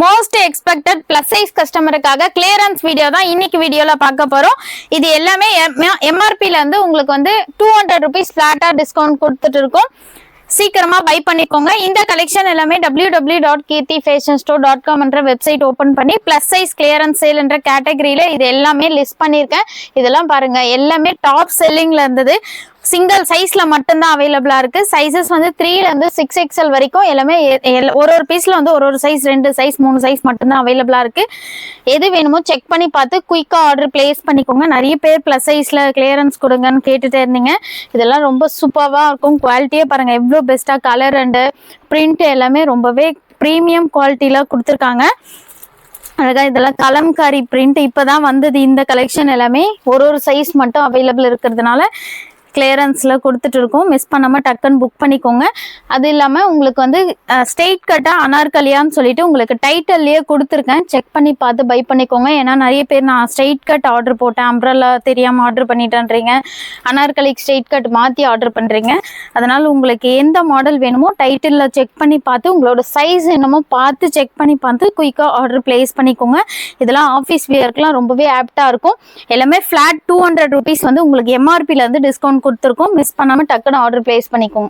Most expected plus size கஸ்டமருக்காக clearance video தான் இன்னைக்கு வீடியோல பார்க்க போறோம். இது எல்லாமே எம்ஆர்பில இருந்து உங்களுக்கு வந்து 200 rupees ஃபிளாட்டா டிஸ்கவுண்ட் கொடுத்துட்டு இருக்கோம். சீக்கிரமா பை பண்ணிக்கோங்க. இந்த கலெக்ஷன் எல்லாமே www.kirthifashionstore.com என்ற வெப்சைட் ஓபன் பண்ணி பிளஸ் சைஸ் கிளியரன்ஸ் சேல் என்ற கேட்டகரியில இது எல்லாமே லிஸ்ட் பண்ணிருக்கேன். இதெல்லாம் பாருங்க, எல்லாமே டாப் செல்லிங்ல இருந்தது. சிங்கிள் சைஸ்ல மட்டும்தான் அவைலபிளா இருக்கு. சைசஸ் வந்து 3ல இருந்து 6XL வரைக்கும் எல்லாமே ஒரு பீஸ்ல வந்து ஒரு சைஸ், 2 சைஸ், 3 சைஸ் மட்டும்தான் அவைலபிளா இருக்கு. எது வேணுமோ செக் பண்ணி பார்த்து குயிக்கா ஆர்டர் பிளேஸ் பண்ணிக்கோங்க. நிறைய பேர் பிளஸ் சைஸ்ல கிளியரன்ஸ் கொடுங்கன்னு கேட்டுட்டே இருந்தீங்க. இதெல்லாம் ரொம்ப சூப்பர்வா இருக்கும். குவாலிட்டியே பாருங்க எவ்வளவு பெஸ்டா, கலர் அண்ட் பிரிண்ட் எல்லாமே ரொம்பவே பிரீமியம் குவாலிட்டியில கொடுத்துருக்காங்க. அழகா இதெல்லாம் கலம்காரி பிரிண்ட் இப்பதான் வந்தது. இந்த கலெக்ஷன் எல்லாமே ஒரு சைஸ் மட்டும் அவைலபிள் இருக்கிறதுனால கிளியரன்ஸ்ல கொடுத்துட்டு இருக்கோம். மிஸ் பண்ணாம டக்குன்னு புக் பண்ணிக்கோங்க. அது இல்லாம உங்களுக்கு வந்து ஸ்ட்ரெயிட் கட்டா அனார்கலியான்னு சொல்லிட்டு உங்களுக்கு டைட்டில்லயே கொடுத்துருக்கேன். செக் பண்ணி பார்த்து பை பண்ணிக்கோங்க. ஏன்னா நிறைய பேர் நான் ஸ்ட்ரெயிட் கட் ஆர்டர் போட்டேன், அம்ப்ரல்லா தெரியாம ஆர்டர் பண்ணிட்டேன்றீங்க, அனார்கலிக்கு ஸ்ட்ரெயிட் கட் மாத்தி ஆர்டர் பண்றீங்க. அதனால உங்களுக்கு எந்த மாடல் வேணுமோ டைட்டில்ல செக் பண்ணி பார்த்து உங்களோட சைஸ் என்னமோ பார்த்து செக் பண்ணி பார்த்து குயிக்கா ஆர்டர் பிளேஸ் பண்ணிக்கோங்க. இதெல்லாம் ஆஃபீஸ் வியர்க்குலாம் ரொம்பவே ஆப்டா இருக்கும். எல்லாமே ஃபிளாட் 200 rupees வந்து உங்களுக்கு எம்ஆர்பில இருந்து டிஸ்கவுண்ட் கொடுத்துருக்கோம். மிஸ் பண்ணாம டக்குன்னு ஆர்டர் பிளேஸ் பண்ணிக்கோங்க.